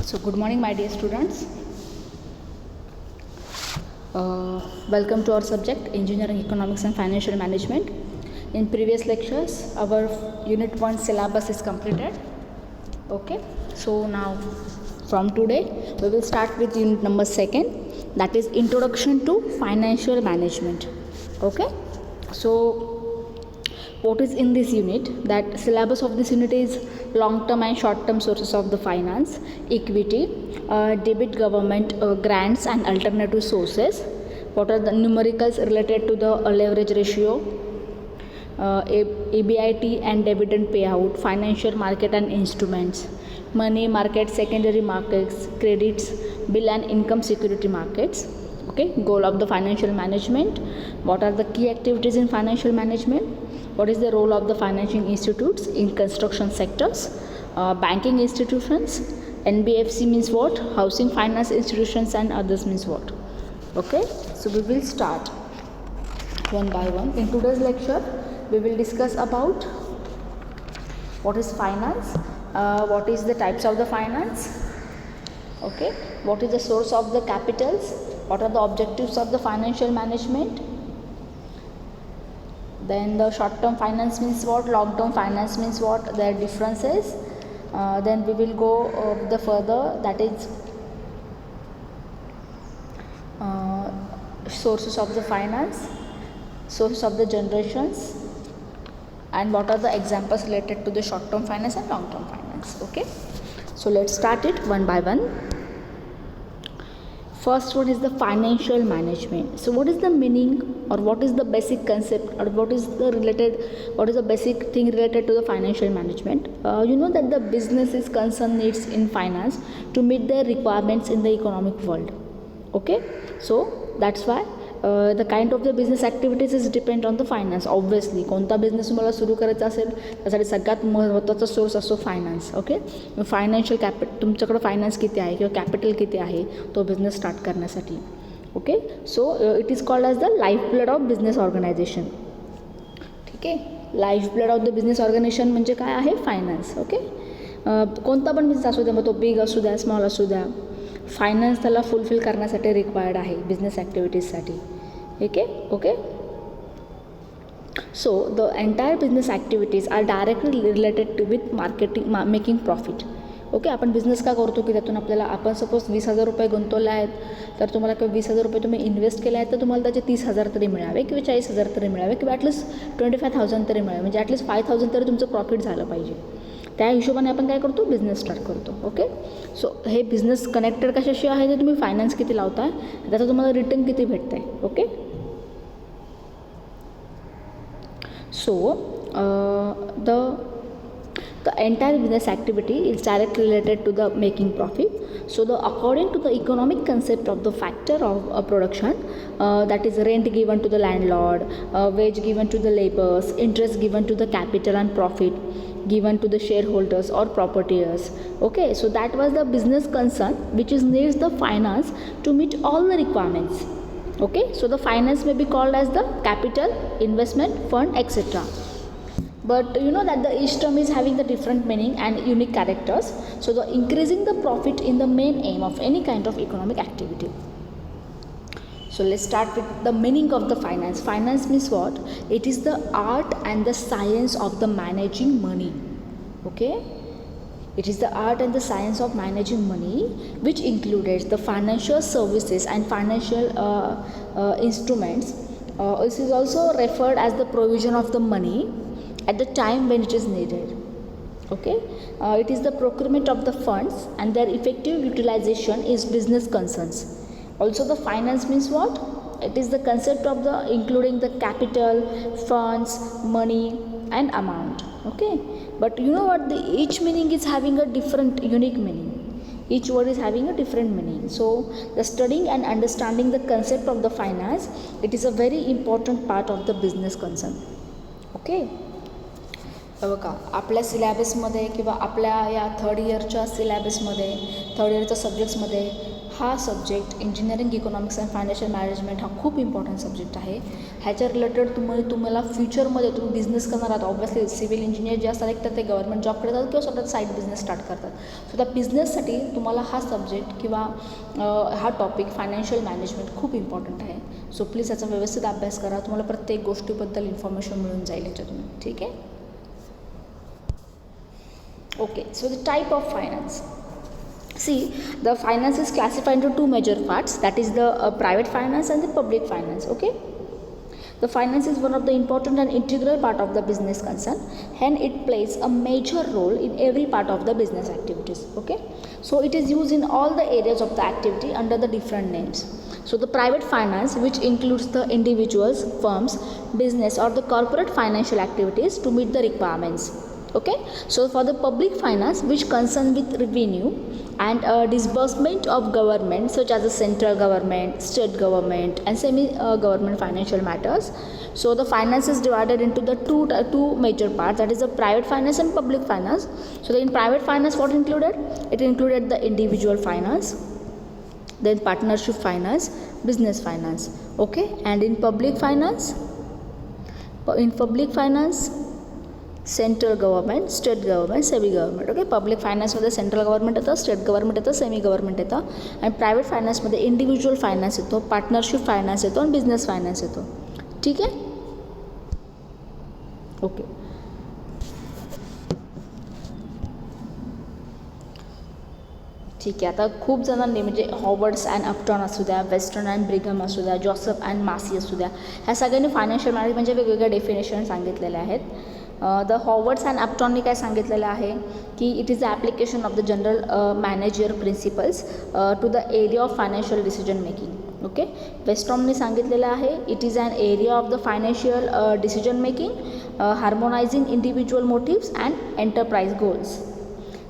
So, good morning, my dear students. Welcome to our subject Engineering, Economics, and Financial Management. In previous lectures, our Unit 1 syllabus is completed. Okay, so now from today, we will start with Unit number 2, that is Introduction to Financial Management. Okay, so what is in this unit? That syllabus of this unit is long term and short term sources of the finance, equity, debit, government grants and alternative sources. What are the numericals related to the leverage ratio, EBIT and dividend payout, financial market and instruments, money market, secondary markets, credits, bill and income security markets. Okay, goal of the financial management. What are the key activities in financial management? What is the role of the financial institutes in construction sectors, banking institutions, NBFC means what, housing finance institutions, and others means what. Okay, so we will start one by one. In today's lecture, we will discuss about what is finance, what is the types of the finance, okay, what is the source of the capitals, what are the objectives of the financial management. Then the short term finance means what, long term finance means what, their differences. Then we will go the further, that is sources of the finance, sources of the generations, and what are the examples related to the short term finance and long term finance. Okay, so let's start it one by one. First one is the financial management. So what is the meaning, or what is the basic concept, or what is the basic thing related to the financial management? You know that the business is concerned needs in finance to meet their requirements in the economic world. Okay, so that's why the kind of the business activities is depend on the finance. Obviously कोणता business तुम्हाला सुरू करायचा असेल त्यासाठी सगळ्यात महत्त्वाचा source असतो finance. Okay, financial तुमच्याकडे फायनान्स किती आहे किंवा कॅपिटल किती आहे तो बिझनेस स्टार्ट करण्यासाठी. Okay, so it is called as the life blood of business organisation. ठीक आहे, life blood of the business organisation म्हणजे काय आहे, फायनान्स. ओके, कोणता पण बिझनेस असू द्या, मग तो बिग असू द्या स्मॉल असू द्या, फायनान्स त्याला फुलफिल करण्यासाठी रिक्वायर्ड आहे बिझनेस ॲक्टिव्हिटीजसाठी. ठीक आहे, okay. So the entire business activities are directly related with marketing making profit. Okay, आपण बिझनेस का करतो की त्यातून आपल्याला, आपण सपोज 20,000 रुपये गुंतवले आहेत, तर तुम्हाला किंवा 20,000 रुपये तुम्ही इन्व्हेस्ट केले आहेत, तर तुम्हाला त्याचे 30,000 तरी मिळावे किंवा 40,000 तरी मिळावे किंवा ॲटलीस्ट 25,000 तरी मिळावे, म्हणजे ॲटलीस्ट 5,000 तरी तुमचं प्रॉफिट झालं पाहिजे. त्या हिशोबाने आपण काय करतो, बिझनेस स्टार्ट करतो. ओके, सो हे बिझनेस कनेक्टेड कशाशी आहे, ते तुम्ही फायनान्स किती लावताय त्याचा तुम्हाला रिटर्न किती भेटत आहे. Okay, so the entire business activity is directly related to the making profit. So according to the economic concept of the factor of production, that is rent given to the landlord, wage given to the laborers, interest given to the capital, and profit given to the shareholders or propertiers. Okay, so that was the business concern which is needs the finance to meet all the requirements. Okay, so the finance may be called as the capital, investment, fund, etc. But you know that the each term is having the different meaning and unique characters. So the increasing the profit in the main aim of any kind of economic activity. So let's start with the meaning of the finance. Finance means what? It is the art and the science of the managing money. Okay, it is the art and the science of managing money, which includes the financial services and financial instruments. This is also referred as the provision of the money at the time when it is needed. Okay, it is the procurement of the funds and their effective utilization is business concerns. Also the finance means what? It is the concept of the including the capital, funds, money and amount. Okay, but you know what, each meaning is having a different unique meaning. Each word is having a different meaning. So the studying and understanding the concept of the finance, it is a very important part of the business concern. Okay, बघा आपल्या सिलॅबसमध्ये किंवा आपल्या या third इयरच्या सिलॅबसमध्ये, third इयरच्या सब्जेक्ट्समध्ये हा subject engineering economics and financial management हा खूप important subject आहे. ह्याच्या रिलेटेड तुम्हाला फ्युचरमध्ये तुम्ही बिझनेस करणार आहात. ऑब्व्हियसली सिव्हिल इंजिनियर जे असतात एक तर ते गव्हर्नमेंट जॉब करतात किंवा स्वतः साईड बिझनेस स्टार्ट करतात. सो त्या बिझनेससाठी तुम्हाला हा सब्जेक्ट किंवा हा टॉपिक फायनान्शियल मॅनेजमेंट खूप इम्पॉर्टंट आहे. सो प्लीज याचा व्यवस्थित अभ्यास करा. तुम्हाला प्रत्येक गोष्टीबद्दल इन्फॉर्मेशन मिळून जाईल याच्यातून. ठीक आहे. Okay, so the type of finance. See, the finance is classified into two major parts, that is the private finance and the public finance. Okay, the finance is one of the important and integral part of the business concern, and it plays a major role in every part of the business activities. Okay, so it is used in all the areas of the activity under the different names. So the private finance, which includes the individuals, firms, business or the corporate financial activities to meet the requirements. Okay, so for the public finance, which concern with revenue and disbursement of government such as the central government, state government and semi government financial matters. So the finance is divided into the two major parts, that is the private finance and public finance. So in private finance, what included? It included the individual finance, then partnership finance, business finance. Okay, and in public finance, central government, state government, semi government. Okay, public फायनान्समध्ये central government येतं, state government येतं, semi government येतं. आणि private फायनान्समध्ये individual finance येतो, partnership finance येतो आणि business finance येतो. ठीक आहे. ओके, ठीक आहे. आता खूप जणांनी म्हणजे हॉवर्ड्स अँड अपटॉन असू द्या, वेस्टर्न अँड ब्रिगम असू द्या, जॉसफ अँड मासी असू द्या, ह्या सगळ्यांनी फायनान्शियल मॅनेजमेंटचे वेगवेगळ्या डेफिनेशन सांगितलेले आहेत. द हॉवर्ड्स अँड अपटॉननी काय सांगितलेलं आहे की it is the application of the general manager principles to the area of financial decision making. Okay, वेस्टॉमने सांगितलेलं आहे it is an area of the financial decision making harmonising individual motives and enterprise goals.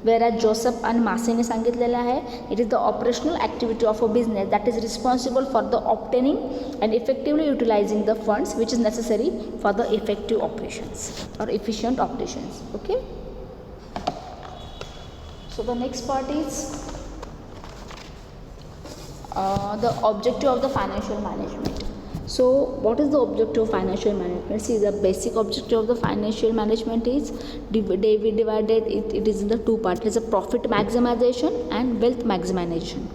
Whereas Joseph and Massine सांगितलेलं आहे it is the operational activity of a business that is responsible for the obtaining and effectively utilising the funds which is necessary for the effective operations और efficient operations. Okay, so the next part is the objective of the financial management. So what is the objective of financial management? See, the basic objective of the financial management is divided it is in the two parts. It is a profit maximization and wealth maximization.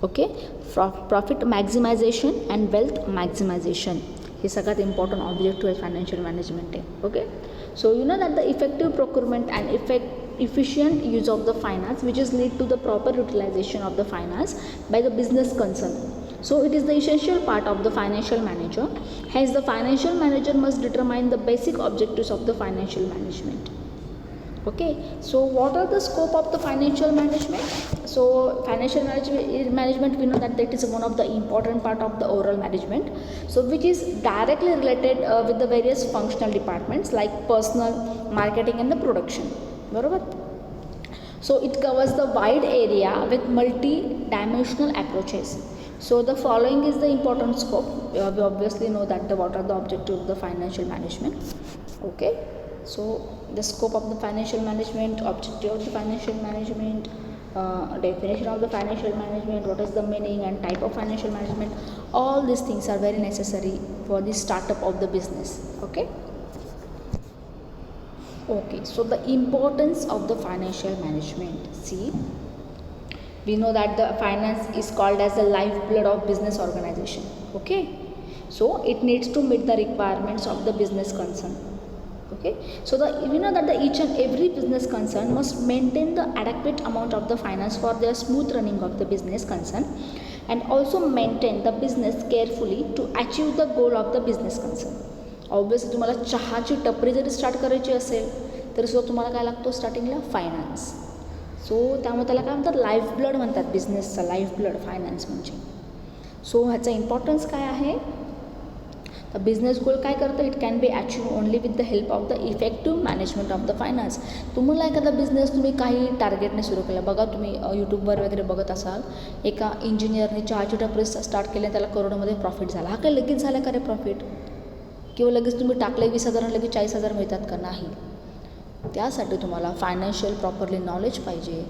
Okay, profit maximization and wealth maximization हे सगळ्यात important objective आहे financial management आहे. Okay, so you know that the effective procurement and efficient use of the finance which is lead to the proper utilization of the finance by the business concern. So it is the essential part of the financial manager. Hence the financial manager must determine the basic objectives of the financial management. Okay, so what are the scope of the financial management? So financial management we know that is one of the important part of the overall management, so which is directly related with the various functional departments like personal, marketing and the production. बरोबर. So it covers the wide area with multi-dimensional approaches. So the following is the important scope. We obviously know that what are the objectives of the financial management. Okay, so the scope of the financial management, objective of the financial management, definition of the financial management, what is the meaning and type of financial management, all these things are very necessary for the startup of the business. Okay, so the importance of the financial management. See, we know that the finance is called as the lifeblood of business organization. Okay, so it needs to meet the requirements of the business concern. Okay, so we know that each and every business concern must maintain the adequate amount of the finance for their smooth running of the business concern, and also maintain the business carefully to achieve the goal of the business concern. Obviously तुम्हाला चहाची टपरी जरी start करायची असेल तरी सुद्धा तुम्हाला काय लागतो स्टार्टिंगला फायनान्स. सो त्यामुळे त्याला काय म्हणतात लाईफ ब्लड म्हणतात बिझनेसचा, लाईफ ब्लड फायनान्स म्हणजे. सो ह्याचा इम्पॉर्टन्स काय आहे तर बिझनेस गोल काय करतं it can be achieve only with the help of the effective management of the finance. तुम्हाला एखादा बिझनेस तुम्ही काही टार्गेटने सुरू केला, बघा तुम्ही यूट्यूबवर वगैरे बघत असाल एका इंजिनियरने चहाची टपरी स्टार्ट केली त्याला करोडोमध्ये प्रॉफिट झाला. हा काही लगेच झाला का रे प्रॉफिट? किंवा लगेच तुम्ही टाकले 20,000 लगेच 40,000 मिळतात का? नाही. त्यासाठी तुम्हाला फायनान्शियल प्रॉपरली नॉलेज पाहिजे.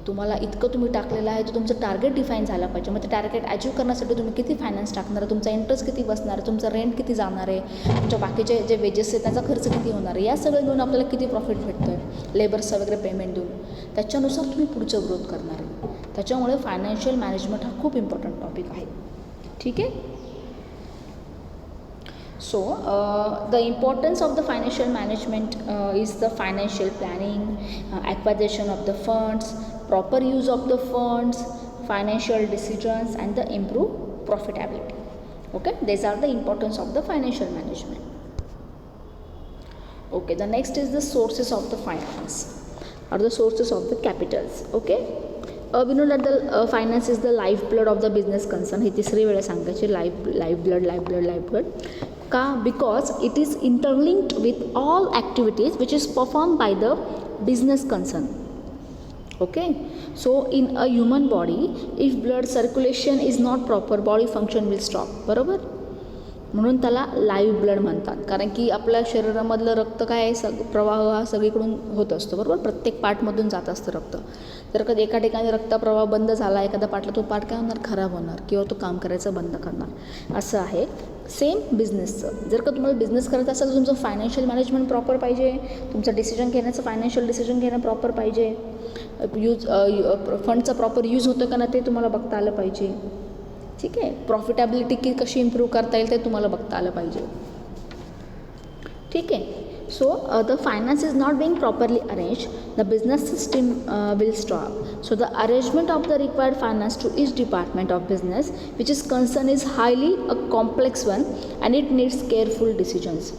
तुम्हाला इतकं तुम्ही टाकलेलं आहे तर तुमचं टार्गेट डिफाईन झालं पाहिजे. मग ते टार्गेट अचीव करण्यासाठी तुम्ही किती फायनान्स टाकणार आहे, तुमचा इंटरेस्ट किती बसणार आहे, तुमचा रेंट किती जाणार आहे, तुमच्या बाकीचे जे वेजेस आहेत त्याचा खर्च किती होणार आहे, या सगळं घेऊन आपल्याला किती प्रॉफिट भेटतो आहे लेबर्सचं वगैरे पेमेंट देऊन, त्याच्यानुसार तुम्ही पुढचं ग्रोथ करणार आहे. त्याच्यामुळे फायनान्शियल मॅनेजमेंट हा खूप इम्पॉर्टंट टॉपिक आहे. ठीक आहे. So, the importance of the financial management is the financial planning, acquisition of the funds, proper use of the funds, financial decisions, and the improved profitability. Okay, these are the importance of the financial management. Okay, the next is the sources of the finance or the sources of the capitals. Okay. We know that the finance is the lifeblood of the business concern. ही तिसरी वेळा सांगायची, lifeblood. का? Because it is interlinked with all activities which is performed by the business concern. Okay, so in a human body, if blood circulation is not proper, body function will stop. बरोबर. म्हणून त्याला live blood म्हणतात, कारण की आपल्या शरीरामधलं रक्त काय आहे, प्रवाह हा सगळीकडून होत असतो. बरोबर. प्रत्येक पार्टमधून जात असतं रक्त. जर कधी एका ठिकाणी रक्तप्रवाह बंद झाला एखादा पार्टला, तो पार्ट काय होणार, खराब होणार किंवा तो काम करायचं बंद करणार. असं आहे सेम बिझनेसचं. जर का तुम्हाला बिझनेस करायचं असेल तर तुमचं फायनान्शियल मॅनेजमेंट प्रॉपर पाहिजे, तुमचं डिसिजन घेण्याचं फायनान्शियल डिसिजन घेणं प्रॉपर पाहिजे, फंडचा प्रॉपर यूज होतं का ना ते तुम्हाला बघता आलं पाहिजे. ठीक आहे. प्रॉफिटेबिलिटी कशी इम्प्रूव्ह करता येईल ते तुम्हाला बघता आलं पाहिजे. ठीक आहे. So, the finance is not being properly arranged, the business system will stop. So, the arrangement of the required finance to each department of business which is concerned is highly a complex one and it needs careful decisions.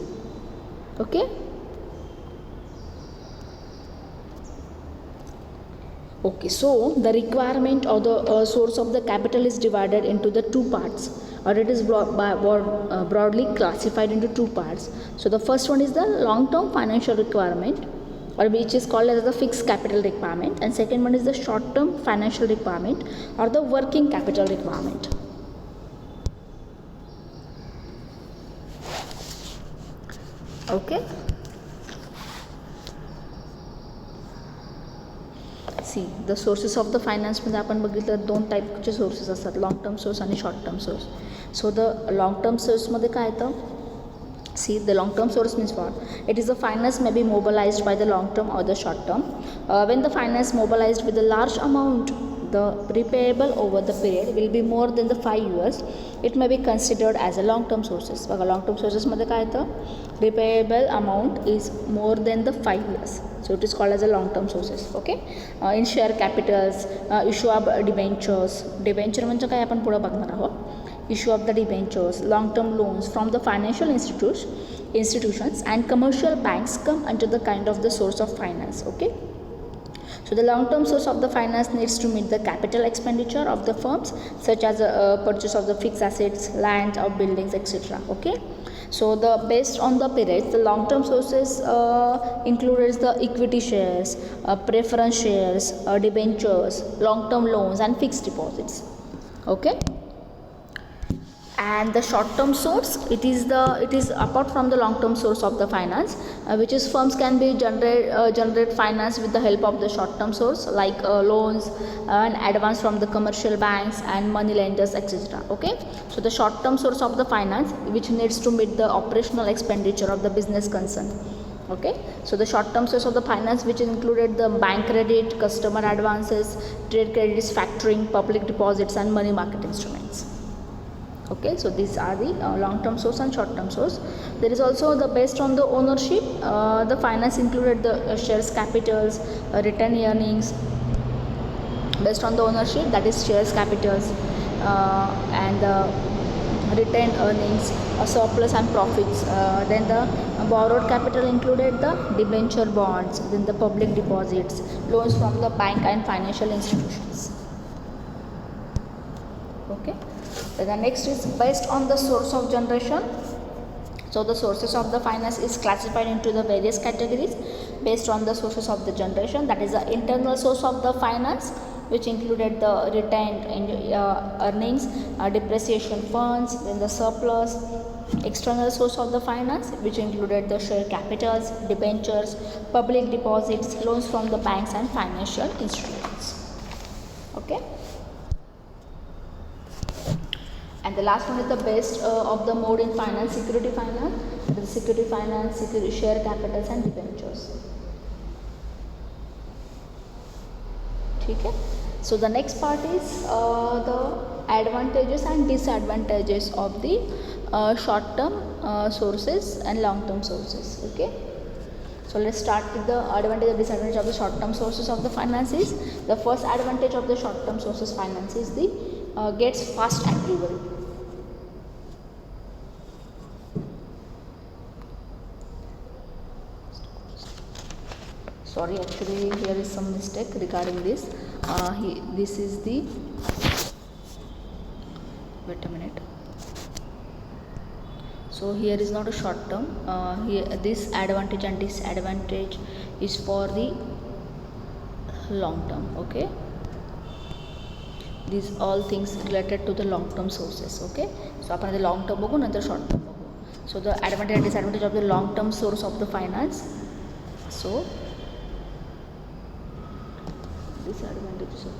Okay. Okay, so the requirement or the source of the capital is divided into the two parts, or it is broadly classified into two parts. So the first one is the long-term financial requirement, or which is called as the fixed capital requirement, and second one is the short-term financial requirement or the working capital requirement. Okay. See the sources of the फायनान्समध्ये आपण बघितलं दोन टाईपचे sources असतात, long term source आणि short term source. So the long term सोर्समध्ये काय येतं, see the long term source means what? It is the finance may be mobilized by the long term or the short term. When the finance mobilized with a large amount, the repayable over the period will be more than the 5 years. It may be considered as a long term sources. बघा long term सोर्सेसमध्ये काय येतं, repayable amount is more than the 5 years. So it is called as a long term sources. Okay. In share capitals, issue of debentures. Debenture म्हणजे काय आपण पुढे बघणार आहोत. Issue of the debentures, long-term loans from the financial institutions and commercial banks come under the kind of the source of finance. Okay. So the long-term source of the finance needs to meet the capital expenditure of the firms, such as purchase of the fixed assets, land or buildings, etc. Okay. So the based on the periods, the long-term sources includes the equity shares, preference shares, debentures, long-term loans, and fixed deposits. Okay. And the short term source, it is apart from the long term source of the finance, which is firms can be generate finance with the help of the short term source like loans and advance from the commercial banks and money lenders, etc. Okay. So the short term source of the finance which needs to meet the operational expenditure of the business concern. Okay. So the short term source of the finance which included the bank credit, customer advances, trade credits, factoring, public deposits, and money market instruments. Okay, so these are the long-term source and short-term source. There is also the based on the ownership, the finance included the shares capitals, retained earnings. Based on the ownership, that is shares capitals and retained earnings, surplus and profits. Then the borrowed capital included the debenture bonds, then the public deposits, loans from the bank and financial institutions. Okay. The next is based on the source of generation. So the sources of the finance is classified into the various categories based on the sources of the generation. That is the internal source of the finance, which included the retained earnings, depreciation funds, then the surplus. External source of the finance, which included the share capitals, debentures, public deposits, loans from the banks and financial institutions. Okay. And the last one is the best of the mode in finance, security finance. The security finance, security share capitals and debentures. Okay. So the next part is the advantages and disadvantages of the short-term sources and long-term sources. Okay. So let's start with the advantage and disadvantage of the short-term sources of the finances. The first advantage of the short-term sources finance is the gets fast approval. Sorry, actually here is some mistake regarding this. This is the, wait a minute. So here is not a short term. Here this advantage and disadvantage is for the long term. Okay. These all things related to the long term sources. Okay. So आपण the long term बघू नंतर short term बघू. So the advantage and disadvantage of the long term source of the finance. So disadvantages of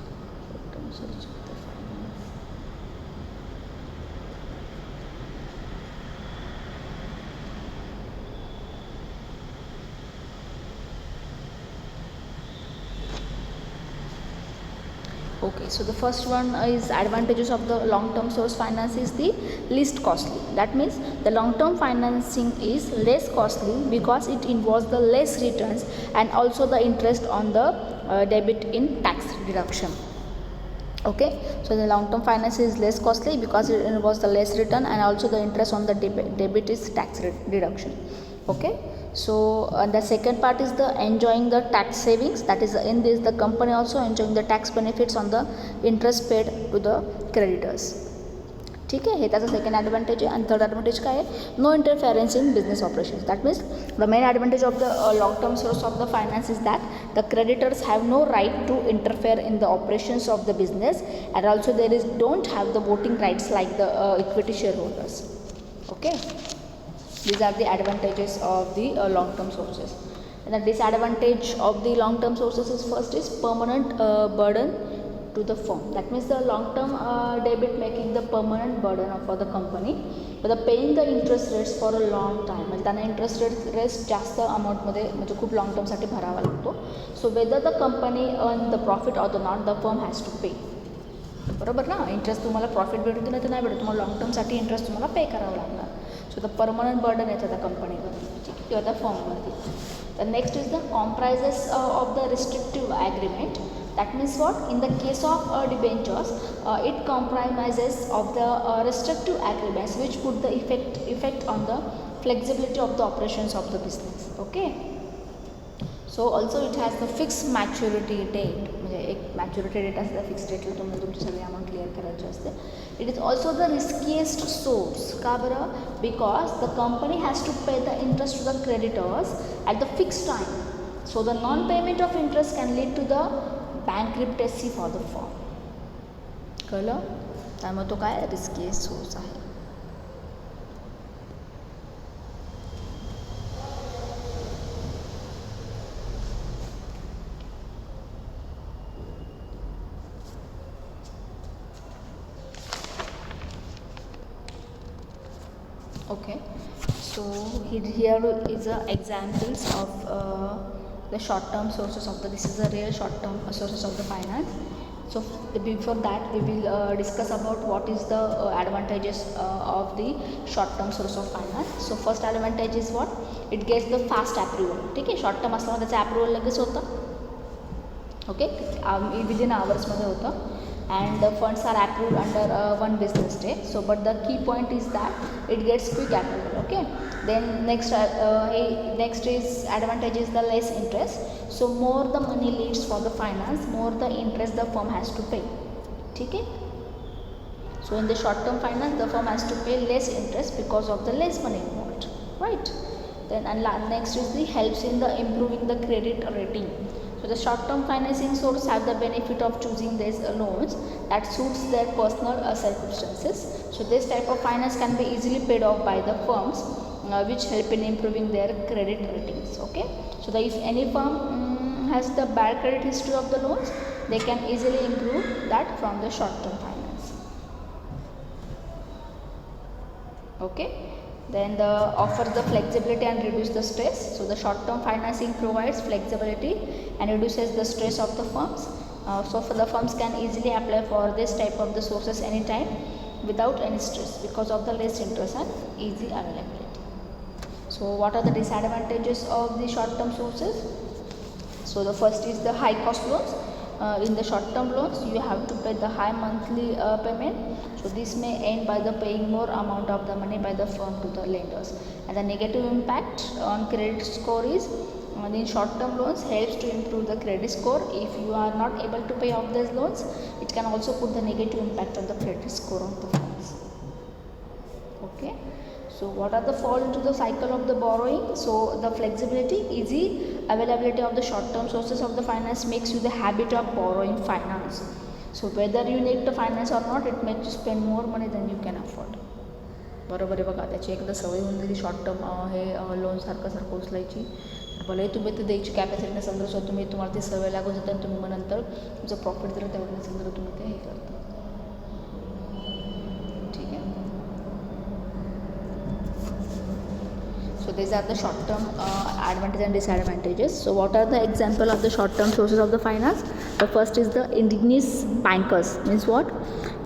short term source of the finance. Okay, so the first one is advantages of the long-term source finance is the least costly. That means the long-term financing is less costly because it involves the less returns and also the interest on the debit in tax deduction. Okay, so the long-term finance is less costly because it involves the less return and also the interest on the debit is tax deduction. Okay. So the second part is the enjoying the tax savings. That is in this the company also enjoying the tax benefits on the interest paid to the creditors. ठीक है, हे त्याचा second advantage आहे. आणि third advantage काय आहे? No interference in business operations. That means the main advantage of the long term source of the finance is that the creditors have no right to interfere in the operations of the business and also there is don't have the voting rights like the equity share holders. Okay. These are the advantages of the long-term sources. And the disadvantage of the long-term sources is first is permanent burden to the firm. That means the long-term debit making the permanent burden for the company. But the paying the interest rates for a long time. म्हणजे त्यांना interest rates जास्त अमाऊंटमध्ये म्हणजे खूप long टर्मसाठी भरावा लागतो. So whether the company earn the profit or the not the firm has to pay. बरोबर ना. इंटरेस्ट तुम्हाला प्रॉफिट भेटतो नाही तर नाही भेटत. तुम्हाला लॉंग टर्मसाठी इंटरेस्ट तुम्हाला पे करावं लागणार. So the permanent burden येतं त्या कंपनीवरती किंवा त्या फर्मवरती. The next is the comprises of the restrictive agreement. That means what? In the case of debentures, it comprises of the restrictive agreements which put the effect on the flexibility of the operations of the business. Okay. So also it has the fixed maturity date. म्हणजे एक maturity date असते fix डेटला तुम्हाला तुमची सगळी amount clear करायची असते. It is also the riskiest source. का बरं? Because the company has to pay the interest to the creditors at the fix time. So the non payment of interest can lead to the bankruptcy for the firm. कळलं? त्यामुळे तो काय riskiest source आहे. Okay, so here is examples of the short term sources of the, this is a real short term sources of the finance. So before that we will discuss about what is the advantages of the short term source of finance. So first advantage is what? It gets the fast approval. ठीक आहे, short term असल्यामुळे त्याचं approval लगेच होतं. Okay, within आवर्समध्ये होतं. And the funds are approved under one business day. So but the key point is that it gets quick approval. Okay. Then next is advantage is the less interest. So more the money leads for the finance, more the interest the firm has to pay. Okay. So in the short term finance the firm has to pay less interest because of the less money involved, right? Then and next is the helps in the improving the credit rating. So the short-term financing source have the benefit of choosing these loans that suits their personal circumstances. So this type of finance can be easily paid off by the firms which help in improving their credit ratings. Okay. So if any firm has the bad credit history of the loans, they can easily improve that from the short term finance. Okay, then the offer the flexibility and reduce the stress. So the short term financing provides flexibility and reduces the stress of the firms. So for the firms can easily apply for this type of the sources anytime without any stress because of the less interest and easy availability. So what are the disadvantages of the short term sources? So the first is the high cost loans. In the short term loans you have to pay the high monthly payment, so this may end by the paying more amount of the money by the firm to the lenders. And the negative impact on credit score is in short term loans helps to improve the credit score. If you are not able to pay off these loans, it can also put the negative impact on the credit score of the firms. Okay, so what are the fall into the cycle of the borrowing? So the flexibility, easy availability of the short term sources of the finance makes you the habit of borrowing finance. So whether you need the finance or not, it makes you spend more money than you can afford. बरोबर आहे बघा, त्याची एकदा सवय होऊन गेली short term हे loan सारखं उचलायची, भले तुम्ही ते द्यायची कॅपॅसिटी नसेल तर तुम्हाला ती सवय लागून जाते आणि तुम्ही मग नंतर तुमचं प्रॉफिट जर तेवढं नसेल तर तुम्ही ते हे करता. ठीक आहे. So these are the short term advantages and disadvantages. So what are the example of the short term sources of the finance? The first is the indigenous bankers. Means what?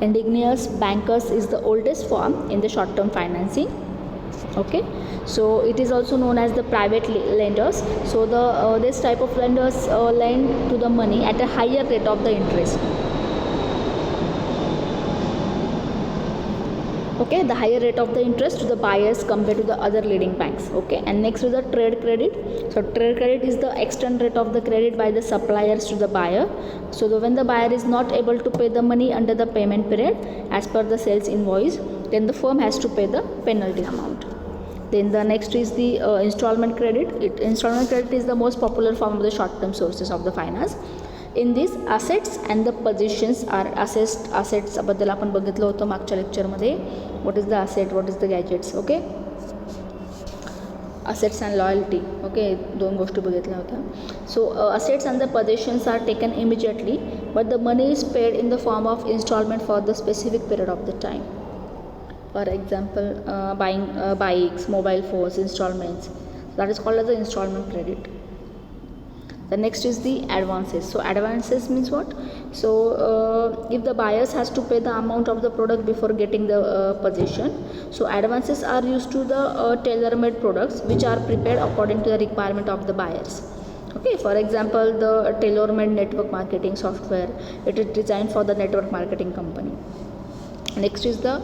Indigenous bankers is the oldest form in the short term financing. Okay, so it is also known as the private lenders. So the this type of lenders lend to the money at a higher rate of the interest. Okay, the higher rate of the interest to the buyers compared to the other leading banks. Okay, and next is the trade credit. So trade credit is the external rate of the credit by the suppliers to the buyer. So when the buyer is not able to pay the money under the payment period as per the sales invoice, then the firm has to pay the penalty amount. Then the next is the installment credit. Installment credit is the most popular form of the short term sources of the finance. In this, assets and the positions are assessed. Assets बद्दल आपण बघितलं होतं मागच्या लेक्चरमध्ये. What is the asset, what is the gadgets. Okay, assets and loyalty. Okay, दोन गोष्टी बघितल्या होत्या. So assets and the positions are taken immediately, but the money is paid in the form of installment for the specific period of the time. For example, buying bikes, mobile phones, installments. That is called as the installment credit. The next is the advances. So advances means what? So if the buyers has to pay the amount of the product before getting the possession, so advances are used to the tailor-made products which are prepared according to the requirement of the buyers. Okay, for example, the tailor-made network marketing software, it is designed for the network marketing company. Next is the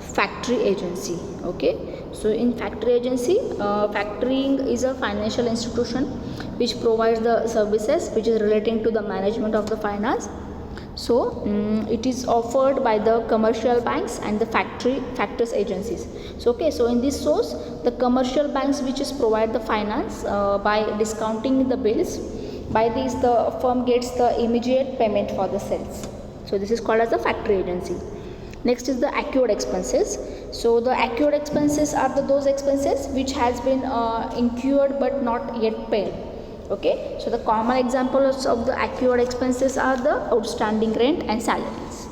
factory agency. Okay, so in factory agency, factoring is a financial institution which provides the services which is relating to the management of the finance. So it is offered by the commercial banks and the factors agencies. So okay, so in this source, the commercial banks which is provide the finance by discounting the bills. By this, the firm gets the immediate payment for the sales. So this is called as the factory agency. Next is the accrued expenses. So the accrued expenses are those expenses which has been incurred but not yet paid. Okay, so the common examples of the accrued expenses are the outstanding rent and salaries.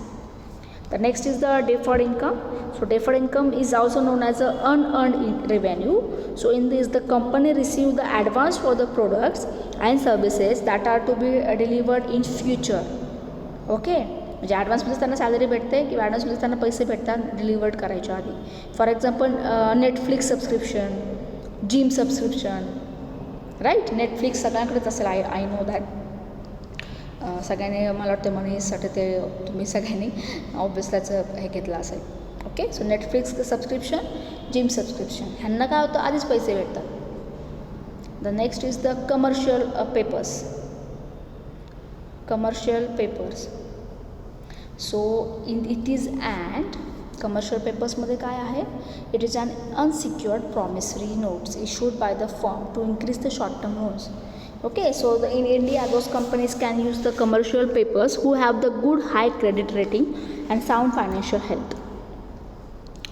The next is the deferred income. So deferred income is also known as the unearned revenue. So in this, the company receives the advance for the products and services that are to be delivered in future. Okay, म्हणजे ॲडव्हान्समध्ये त्यांना salary भेटते किंवा ॲडव्हान्समध्ये त्यांना पैसे भेटतात delivered करायच्या आधी. For example Netflix subscription, gym subscription, right. Netflix सगळ्यांकडेच असेल, आय नो दॅट. सगळ्यांनी मला वाटतं मनीसाठी ते तुम्ही सगळ्यांनी ऑब्वियसल्याचं हे घेतलं असेल. Okay, so Netflix subscription, gym subscription, ह्यांना काय होतं आधीच पैसे भेटतात. The next is the commercial papers. Commercial papers, so it is and commercial पेपर्समध्ये काय आहे, it is an unsecured promissory notes issued by the firm to increase the short term loans. Okay, so in India, those companies can use the commercial papers who have the good high credit rating and sound financial health.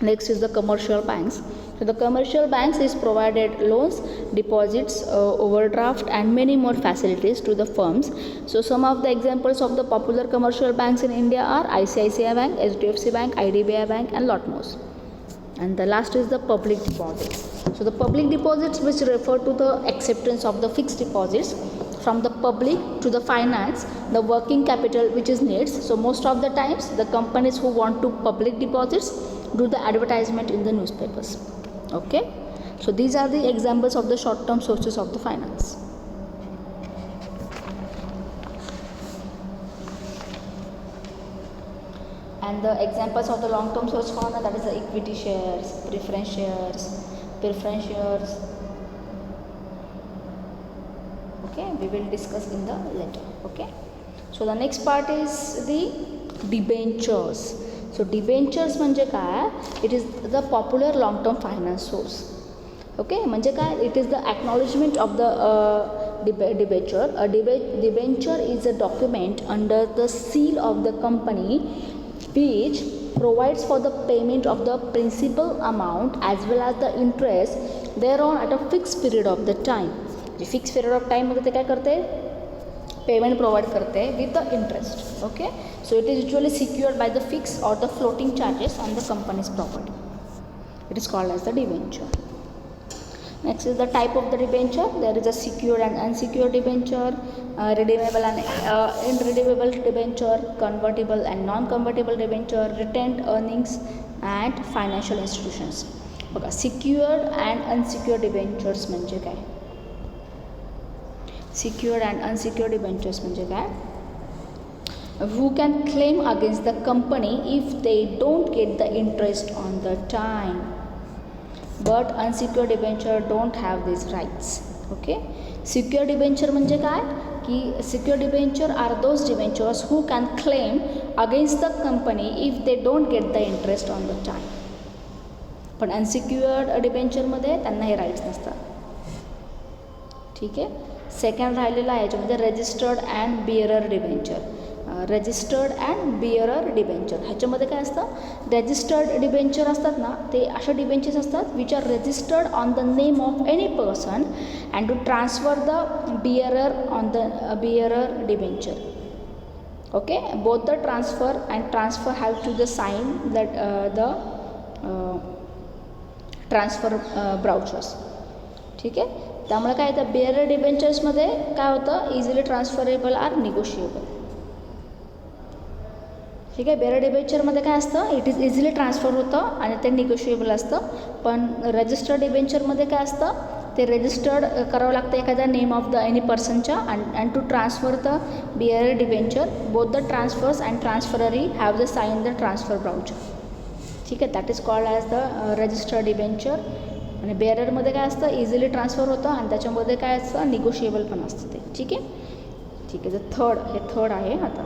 Next is the commercial banks. So the commercial banks is provided loans, deposits, overdraft and many more facilities to the firms. So some of the examples of the popular commercial banks in India are ICICI Bank, HDFC Bank, IDBI Bank and lot more. And the last is the public deposits. So the public deposits which refer to the acceptance of the fixed deposits from the public to the finance, the working capital which is needs. So most of the times the companies who want to public deposits do the advertisement in the newspapers. Okay, so these are the examples of the short term sources of the finance. And the examples of the long term source for that is the equity shares, preference shares. Okay, we will discuss in the later. Okay, so the next part is the debentures. So debentures म्हणजे काय? It is the popular long term finance source. Okay, म्हणजे काय? It is the acknowledgement of the debenture. A debenture is a document under the seal of the company which provides for the payment of the principal amount as well as the interest thereon at a fixed period of the time. Fix period of time मध्ये ते काय करते? Payment provide करते with the interest. Okay, so it is usually secured by the fix or the floating charges on the company's property. It is called as the debenture. Next is the type of the debenture. There is a secured and unsecured debenture, redeemable and irredeemable debenture, convertible and non-convertible debenture, retained earnings and financial institutions. बघा, secured and unsecured debentures म्हणजे काय? Secured and unsecured debentures म्हणजे काय? Who can claim against the company if they don't get the interest on the time. But unsecured debenture don't have these rights. Okay, secured debenture म्हणजे काय की secured debenture are those debentures who can claim against the company if they don't get the interest on the time. पण unsecured debenture मध्ये त्यांना हे rights नसतात. ठीक आहे. Second राहिलेला आहे याच्यामध्ये registered and bearer debenture. Registered and bearer debenture ह्याच्यामध्ये काय असतं? रजिस्टर्ड डिबेंचर असतात ना, ते अशा डिबेंचर्स असतात which are registered on the name of any person and to transfer the bearer on the bearer debenture. Okay, both the transfer and transfer have to the sign that the transfer brochures. ठीक आहे. त्यामुळे काय तर bearer डिबेंचर्समध्ये काय होतं? Easily transferable are negotiable. ठीक आहे. बिअरर डिबेंचरमध्ये काय असतं? इट इज इझिली ट्रान्सफर होतं आणि ते निगोशिएबल असतं. पण रजिस्टर्ड डिबेंचरमध्ये काय असतं? ते रजिस्टर्ड करावं लागतं एखाद्या नेम ऑफ द एनी पर्सनच्या and to transfer the bearer debenture both the transfers and transferee have the sign the transfer brochure. ठीक आहे. That is called as the registered debenture. आणि बेअररमध्ये काय असतं? इझिली ट्रान्सफर होतं आणि त्याच्यामध्ये काय असतं? निगोशिएबल पण असतं ते. ठीक आहे. ठीक आहे. थर्ड आहे आता.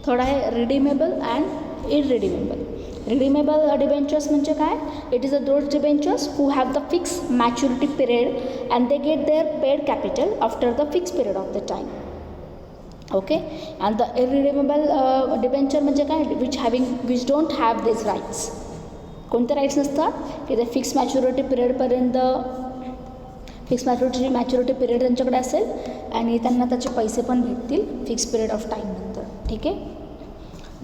थर्ड आहे redeemable and irredeemable. Redeemable debentures म्हणजे काय? It is a those debentures who have the fixed maturity period and they get their paid capital after the fixed period of the time. Okay, and the irredeemable debenture म्हणजे काय? Which don't have this rights. कोणते rights नसतात? की ते fixed maturity पिरियडपर्यंत maturity period त्यांच्याकडे असेल आणि त्यांना त्याचे पैसे पण भेटतील फिक्स पिरियड ऑफ टाईमनंतर. ठीक आहे.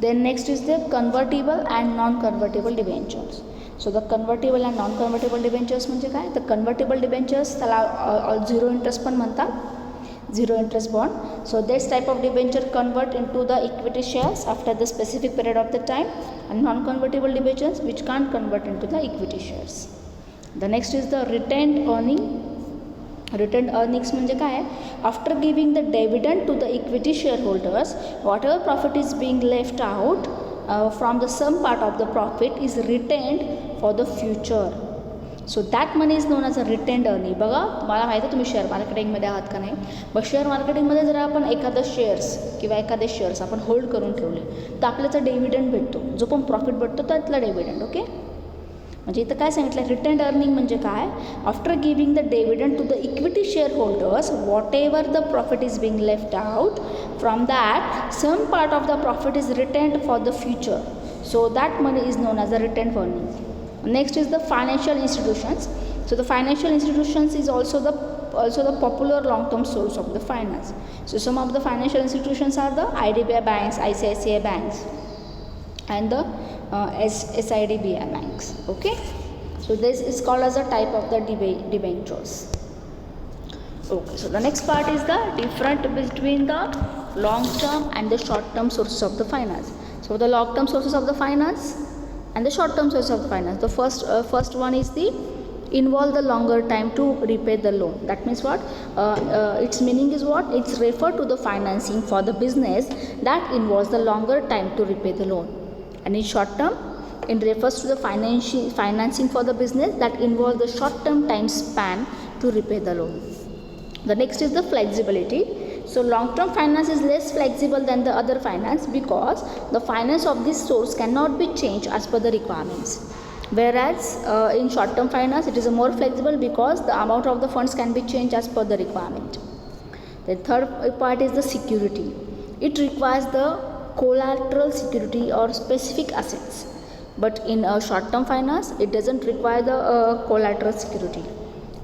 Then next is the convertible and non convertible debentures. So the convertible and non convertible debentures म्हणजे काय? तर कन्व्हर्टेबल डिबेंचर्स त्याला झिरो इंटरेस्ट पण म्हणतात, zero interest bond. So this type of debenture convert into the equity shares after the specific period of the time, and non-convertible debentures which can't convert into the equity shares. The next is the retained earning. Retained earnings म्हणजे काय? After giving the dividend to the equity shareholders, whatever profit is being left out from the some part of the profit is retained for the future. So that money is known as a retained earning. बघा, तुम्हाला माहिती आहे तुम्ही share मार्केटिंगमध्ये आहात का नाही? मग share मार्केटिंगमध्ये जर आपण एखादं शेअर्स किंवा एखादे शेअर्स आपण होल्ड करून ठेवले तर आपल्याचा डिव्हिडंड भेटतो, जो पण प्रॉफिट भेटतो त्यातला डिव्हिडंड. ओके, म्हणजे इथं काय सांगितलं? रिटेन्ड अर्निंग म्हणजे काय? After giving the dividend to the equity share holders whatever the profit is being left out from that some part of the profit is retained for the future. So that money is known as a retained earning. Next is the financial institutions. So the financial institutions is also the popular long term source of the finance. So some of the financial institutions are the IDBI banks, ICICI banks, and the SIDBI banks. Okay, so this is called as a type of the debentures. Okay, so the next part is the difference between the long term and the short term sources of the finance. So the long term sources of the finance and the short term sources of the finance. The first one is the involve the longer time to repay the loan. That means what? Its meaning is what? It's refer to the financing for the business that involves the longer time to repay the loan. And in short term, it refers to the financing for the business that involves the short term time span to repay the loan. The next is the flexibility. So long term finance is less flexible than the other finance because the finance of this source cannot be changed as per the requirements. Whereas in short term finance it is more flexible because the amount of the funds can be changed as per the requirement. The third part is the security. It requires the collateral security or specific assets. But in a short term finance it doesn't require the collateral security.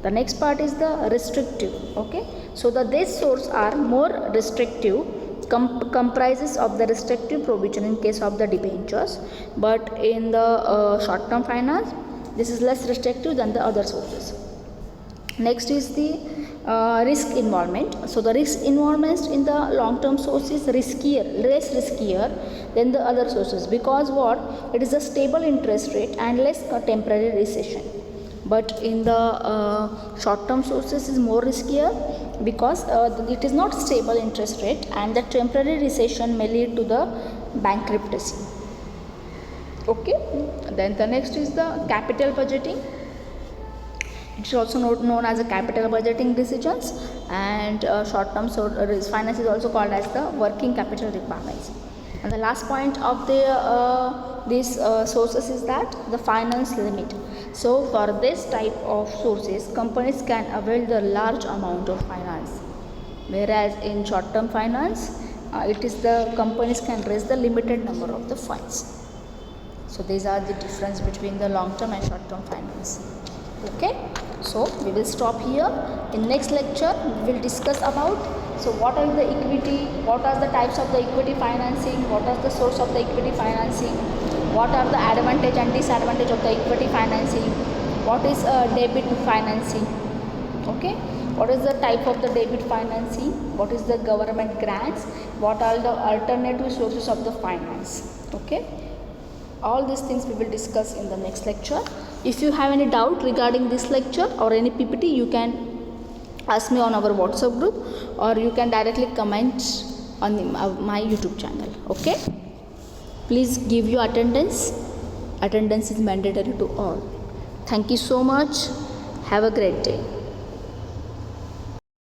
The next part is the restrictive. Okay, so these sources are more restrictive, comprises of the restrictive provision in case of the debentures, but in the short term finance this is less restrictive than the other sources. Next is the risk involvement. So the risk involvement in the long term source is less riskier than the other sources because what? It is a stable interest rate and less temporary recession. But in the short term sources is more riskier because it is not stable interest rate and the temporary recession may lead to the bankruptcy. Okay, then the next is the capital budgeting. It is also known as a capital budgeting decisions, and short term finance is also called as the working capital requirements. And the last point of these sources is that the finance limit. So for this type of sources, companies can avail the large amount of finance, whereas in short term finance it is the companies can raise the limited number of the funds. So these are the difference between the long term and short term finance. Okay, so we will stop here. In next lecture we will discuss about what are the equity, what are the types of the equity financing, what are the source of the equity financing, what are the advantage and disadvantage of the equity financing, what is debit financing. Okay, what is the type of the debit financing, what is the government grants, what are the alternative sources of the finance. Okay, all these things we will discuss in the next lecture. If you have any doubt regarding this lecture or any PPT, you can ask me on our WhatsApp group or you can directly comment on my YouTube channel. Okay, please give your attendance. Attendance is mandatory to all. Thank you so much. Have a great day.